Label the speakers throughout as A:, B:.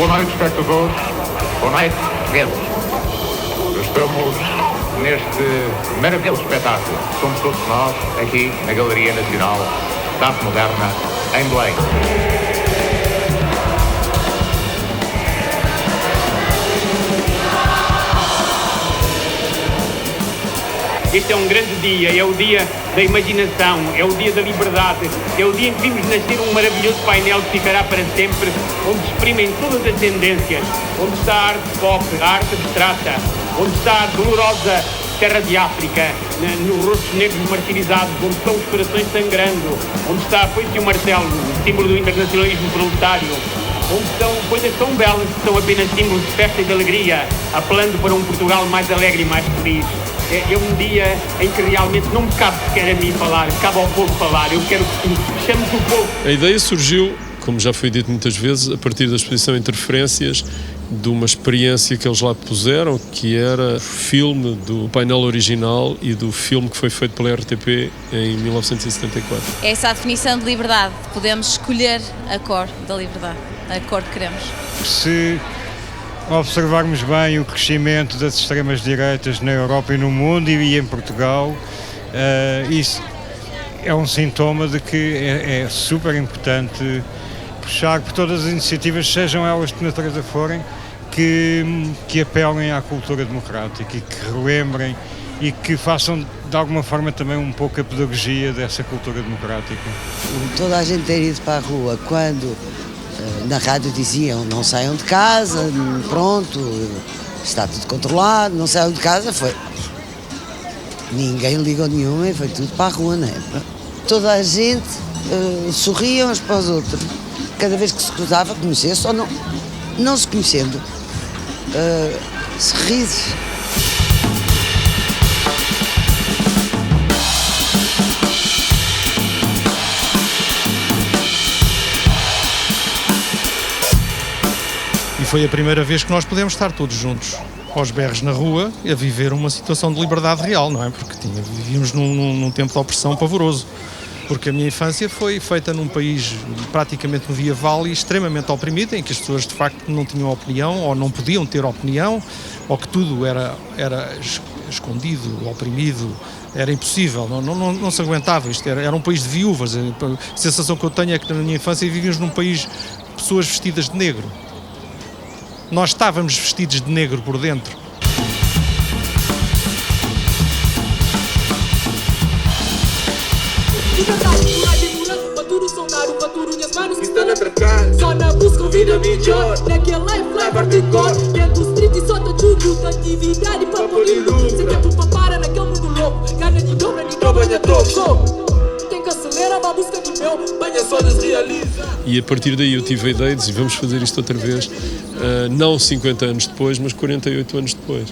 A: noite, espectadores. Boa noite, portugueses. Estamos neste maravilhoso espetáculo. Somos todos nós, aqui na Galeria Nacional da Arte Moderna, em Belém.
B: Este é um grande dia, é o dia da imaginação, é o dia da liberdade, é o dia em que vimos nascer um maravilhoso painel que ficará para sempre, onde se exprimem todas as tendências, onde está a arte pop, a arte abstrata, onde está a dolorosa terra de África, nos rostos negros martirizados, onde estão os corações sangrando, onde está a foice e o martelo, símbolo do internacionalismo proletário, onde estão coisas tão belas que são apenas símbolos de festa e de alegria, apelando para um Portugal mais alegre e mais feliz. É um dia em que realmente não me cabe sequer a mim falar, cabe ao povo falar. Eu quero que chamemos o povo.
C: A ideia surgiu, como já foi dito muitas vezes, a partir da exposição Interferências, de uma experiência que eles lá puseram, que era o filme do painel original e do filme que foi feito pela RTP em 1974.
D: É essa a definição de liberdade. Podemos escolher a cor da liberdade, a cor que queremos.
E: Se observarmos bem o crescimento das extremas-direitas na Europa e no mundo e em Portugal, isso é um sintoma de que é super importante puxar por todas as iniciativas, sejam elas de que natureza forem, que apelem à cultura democrática e que relembrem e que façam de alguma forma também um pouco a pedagogia dessa cultura democrática.
F: Toda a gente ter ido para a rua quando na rádio diziam não saiam de casa, pronto, está tudo controlado, não saiam de casa, foi. Ninguém ligou nenhuma e foi tudo para a rua, não é? Toda a gente sorria uns para os outros. Cada vez que se cruzava, conhecia-se ou não se conhecendo, sorrisos.
G: E foi a primeira vez que nós pudemos estar todos juntos, aos berros na rua, a viver uma situação de liberdade real, não é? Porque vivíamos num tempo de opressão pavoroso. Porque a minha infância foi feita num país praticamente medieval e extremamente oprimido, em que as pessoas de facto não tinham opinião ou não podiam ter opinião, ou que tudo era escondido, oprimido, era impossível, não se aguentava. Isto era um país de viúvas. A sensação que eu tenho é que na minha infância vivíamos num país de pessoas vestidas de negro. Nós estávamos vestidos de negro por dentro.
H: Está na trancar, só na busca vida melhor. Naquele life life hardcore, dentro do street e só tá tudo da atividade para poder luz. Se quer tu para naquele mundo louco, gana de dobra, nem dobra, banha toco. Tem que acelerar a busca do meu, banha só desrealiza.
C: E a partir daí eu tive a ideia de dizer, vamos fazer isto outra vez, não 50 anos depois, mas 48 anos depois.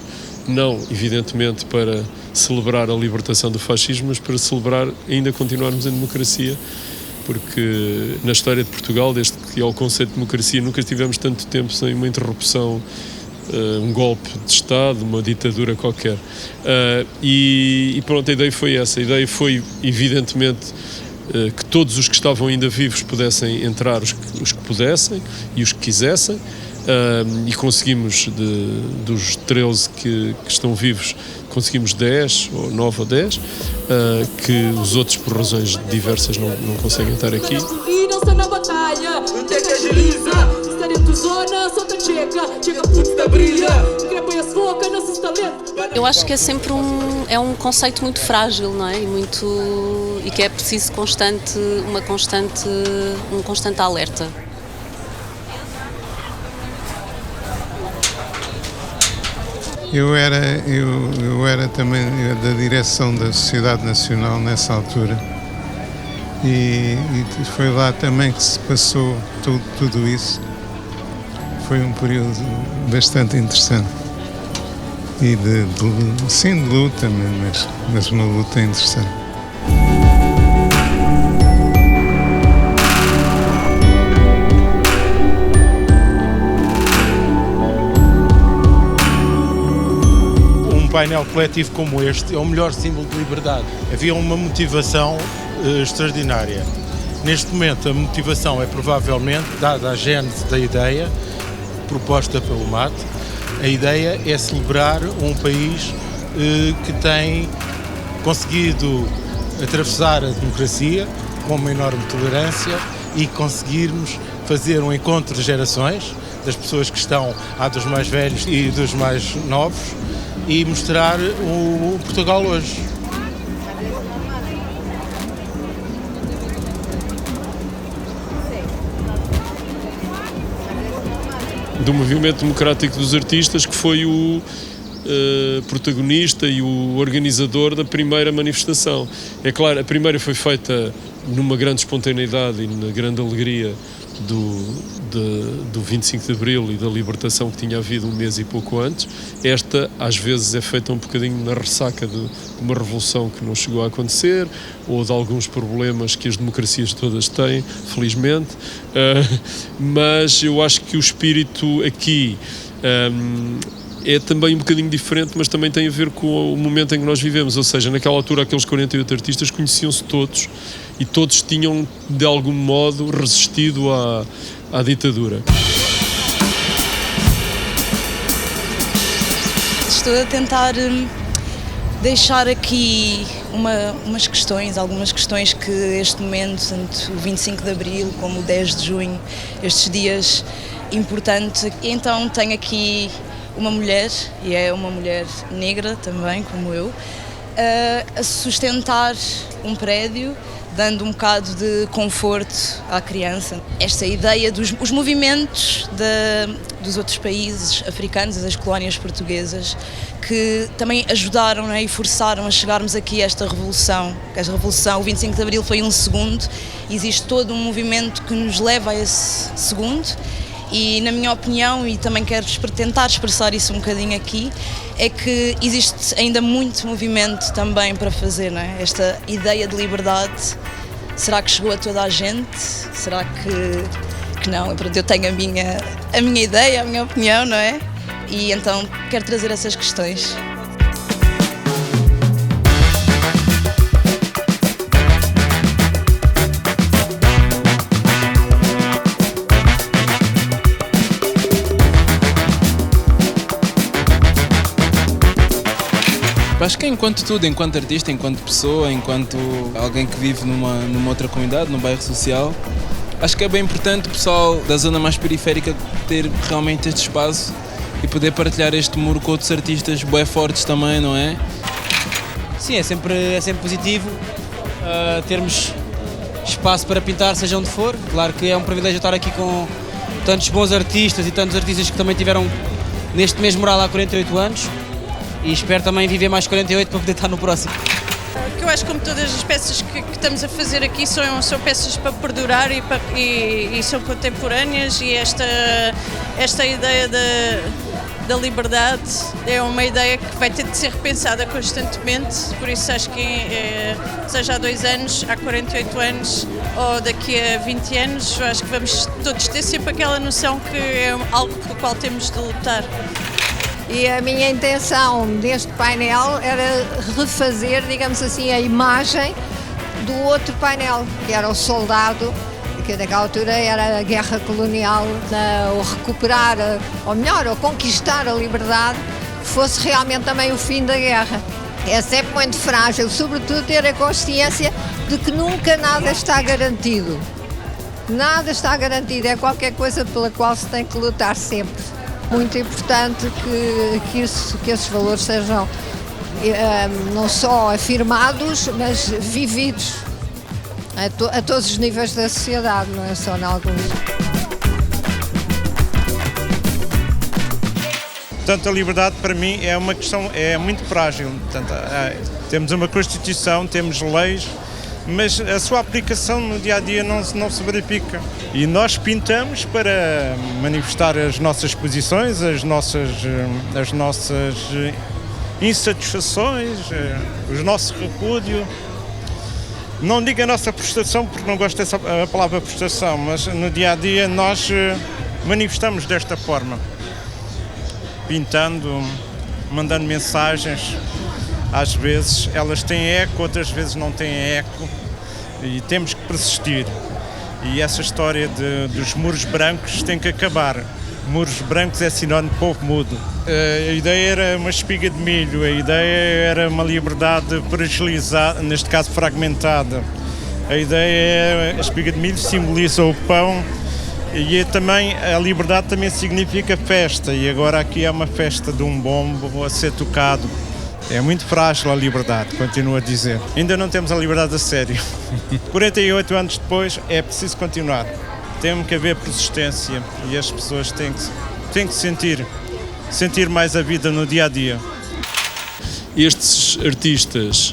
C: Não, evidentemente, para celebrar a libertação do fascismo, mas para celebrar ainda continuarmos em democracia, porque na história de Portugal, desde que há o conceito de democracia, nunca tivemos tanto tempo sem uma interrupção, um golpe de Estado, uma ditadura qualquer. E pronto, a ideia foi essa. A ideia foi, evidentemente, que todos os que estavam ainda vivos pudessem entrar, os que pudessem e os que quisessem. E conseguimos, dos 13 que estão vivos, conseguimos 10, ou 9 ou 10, que os outros, por razões diversas, não conseguem estar aqui.
D: Eu acho que é sempre um conceito muito frágil, não é? E que é preciso um constante alerta.
I: Eu era também da direção da Sociedade Nacional nessa altura e foi lá também que se passou tudo isso. Foi um período bastante interessante e de luta, mas uma luta interessante.
J: Um painel coletivo como este é o melhor símbolo de liberdade. Havia uma motivação extraordinária. Neste momento a motivação é provavelmente, dada a gênese da ideia, proposta pelo MAT. A ideia é celebrar um país que tem conseguido atravessar a democracia com uma enorme tolerância e conseguirmos fazer um encontro de gerações, das pessoas que estão, há dos mais velhos e dos mais novos, e mostrar o Portugal hoje.
C: Do movimento democrático dos artistas, que foi o protagonista e o organizador da primeira manifestação. É claro, a primeira foi feita numa grande espontaneidade e na grande alegria do 25 de Abril e da libertação que tinha havido um mês e pouco antes. Esta, às vezes, é feita um bocadinho na ressaca de uma revolução que não chegou a acontecer, ou de alguns problemas que as democracias todas têm, felizmente. Mas eu acho que o espírito aqui é também um bocadinho diferente, mas também tem a ver com o momento em que nós vivemos. Ou seja, naquela altura aqueles 48 artistas conheciam-se todos e todos tinham, de algum modo, resistido à ditadura.
K: Estou a tentar deixar aqui algumas questões que este momento, tanto o 25 de Abril como o 10 de junho, estes dias importantes. Então tenho aqui uma mulher, e é uma mulher negra também, como eu, a sustentar um prédio, dando um bocado de conforto à criança. Esta ideia dos movimentos dos outros países africanos, das colónias portuguesas, que também ajudaram, né, e forçaram a chegarmos aqui a esta revolução. Esta revolução, o 25 de Abril foi um segundo, existe todo um movimento que nos leva a esse segundo. E, na minha opinião, e também quero tentar expressar isso um bocadinho aqui, é que existe ainda muito movimento também para fazer, não é? Esta ideia de liberdade, será que chegou a toda a gente? Será que não? Eu tenho a minha ideia, a minha opinião, não é? E então quero trazer essas questões.
L: Acho que enquanto tudo, enquanto artista, enquanto pessoa, enquanto alguém que vive numa outra comunidade, num bairro social, acho que é bem importante o pessoal da zona mais periférica ter realmente este espaço e poder partilhar este muro com outros artistas bué fortes também, não é?
M: Sim, é sempre positivo termos espaço para pintar, seja onde for. Claro que é um privilégio estar aqui com tantos bons artistas e tantos artistas que também tiveram neste mesmo mural há 48 anos. E espero também viver mais 48 para poder estar no próximo.
N: Que eu acho que, como todas as peças que estamos a fazer aqui são peças para perdurar e são contemporâneas, e esta ideia da liberdade é uma ideia que vai ter de ser repensada constantemente, por isso acho que seja há 2 anos, há 48 anos ou daqui a 20 anos, acho que vamos todos ter sempre aquela noção que é algo pelo qual temos de lutar.
O: E a minha intenção deste painel era refazer, digamos assim, a imagem do outro painel, que era o soldado, que naquela altura era a guerra colonial, ou recuperar, ou melhor, ou conquistar a liberdade, que fosse realmente também o fim da guerra. É sempre muito frágil, sobretudo ter a consciência de que nunca nada está garantido. Nada está garantido, é qualquer coisa pela qual se tem que lutar sempre. Muito importante que esses valores sejam não só afirmados, mas vividos a todos os níveis da sociedade, não é só em alguns.
P: Portanto, a liberdade para mim é uma questão muito frágil. Portanto, temos uma Constituição, temos leis, mas a sua aplicação no dia-a-dia não se verifica. E nós pintamos para manifestar as nossas posições, as nossas insatisfações, o nosso repúdio. Não digo a nossa frustração, porque não gosto dessa palavra frustração, mas no dia-a-dia nós manifestamos desta forma. Pintando, mandando mensagens. Às vezes elas têm eco, outras vezes não têm eco, e temos que persistir. E essa história dos muros brancos tem que acabar. Muros brancos é sinónimo de povo mudo. A ideia era uma espiga de milho, a ideia era uma liberdade fragilizada, neste caso fragmentada. A ideia é a espiga de milho simboliza o pão e também a liberdade também significa festa, e agora aqui é uma festa de um bombo a ser tocado. É muito frágil a liberdade, continuo a dizer. Ainda não temos a liberdade a sério. 48 anos depois é preciso continuar. Tem que haver persistência e as pessoas têm que sentir mais a vida no dia a dia.
C: Estes artistas,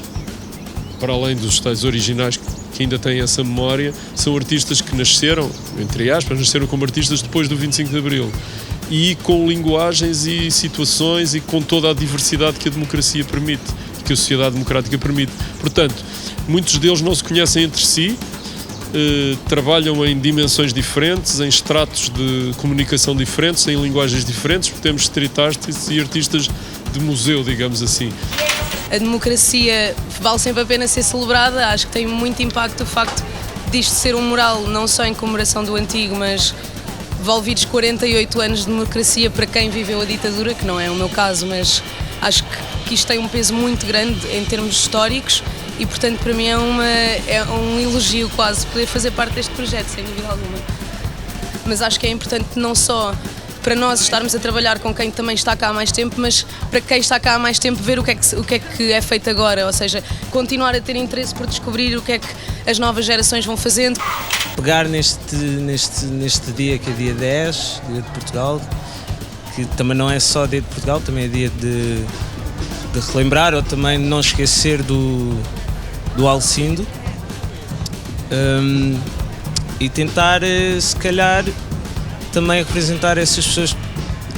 C: para além dos tais originais que ainda têm essa memória, são artistas que nasceram, entre aspas, nasceram como artistas depois do 25 de Abril e com linguagens e situações e com toda a diversidade que a democracia permite, que a sociedade democrática permite. Portanto, muitos deles não se conhecem entre si, trabalham em dimensões diferentes, em estratos de comunicação diferentes, em linguagens diferentes, porque temos street artists e artistas de museu, digamos assim.
K: A democracia vale sempre a pena ser celebrada, acho que tem muito impacto o facto disto ser um mural não só em comemoração do antigo, mas envolvidos 48 anos de democracia para quem viveu a ditadura, que não é o meu caso, mas acho que isto tem um peso muito grande em termos históricos. E, portanto, para mim é um elogio quase poder fazer parte deste projeto, sem dúvida alguma. Mas acho que é importante não só para nós estarmos a trabalhar com quem também está cá há mais tempo, mas para quem está cá há mais tempo ver o que é feito agora, ou seja, continuar a ter interesse por descobrir o que é que as novas gerações vão fazendo.
L: Pegar neste dia, que é dia 10, dia de Portugal, que também não é só dia de Portugal, também é dia de relembrar ou também não esquecer do Alcindo, e tentar, se calhar, também representar essas pessoas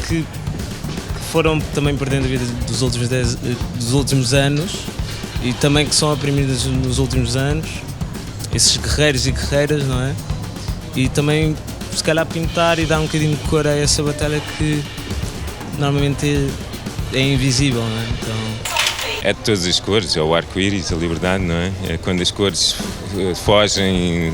L: que foram também perdendo a vida dos últimos anos e também que são oprimidas nos últimos anos, esses guerreiros e guerreiras, não é? E também, se calhar, pintar e dar um bocadinho de cor a essa batalha que normalmente é invisível, não é? Então...
Q: É de todas as cores, é o arco-íris, a liberdade, não é? É quando as cores fogem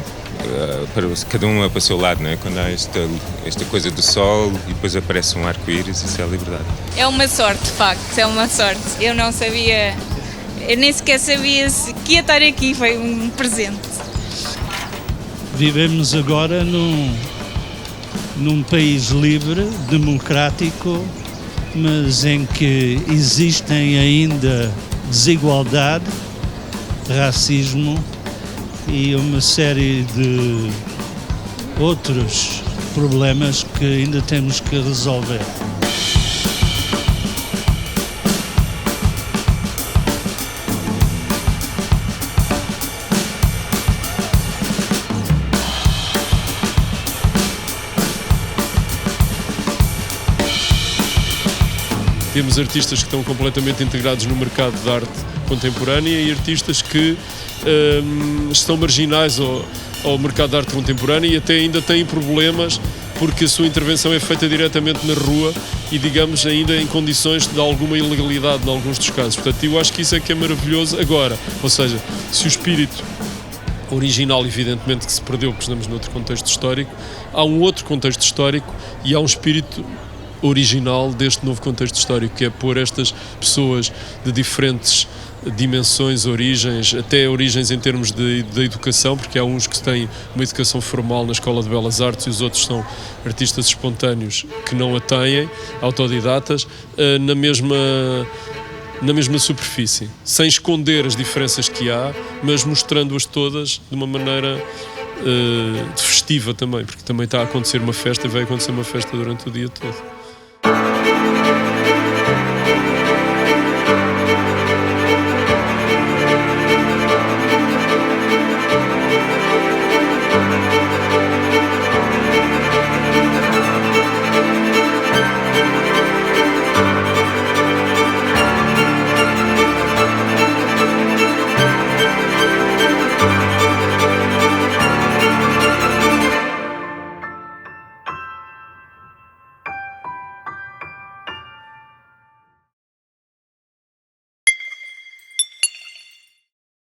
Q: para cada uma para o seu lado, não é? Quando há esta coisa do sol e depois aparece um arco-íris, isso é a liberdade.
R: É uma sorte, de facto, é uma sorte. Eu não sabia, eu nem sequer sabia que ia estar aqui, foi um presente.
S: Vivemos agora num país livre, democrático, mas em que existem ainda desigualdade, racismo e uma série de outros problemas que ainda temos que resolver.
C: Temos artistas que estão completamente integrados no mercado de arte contemporânea e artistas que estão marginais ao mercado de arte contemporânea e até ainda têm problemas porque a sua intervenção é feita diretamente na rua e, digamos, ainda em condições de alguma ilegalidade em alguns dos casos. Portanto, eu acho que isso é que é maravilhoso agora. Ou seja, se o espírito original, evidentemente, que se perdeu porque estamos noutro contexto histórico, há um outro contexto histórico e há um espírito original deste novo contexto histórico, que é pôr estas pessoas de diferentes dimensões, origens, até origens em termos de educação, porque há uns que têm uma educação formal na Escola de Belas Artes e os outros são artistas espontâneos que não a têm, autodidatas, na mesma superfície, sem esconder as diferenças que há, mas mostrando-as todas de uma maneira festiva também, porque também está a acontecer uma festa e vai acontecer uma festa durante o dia todo.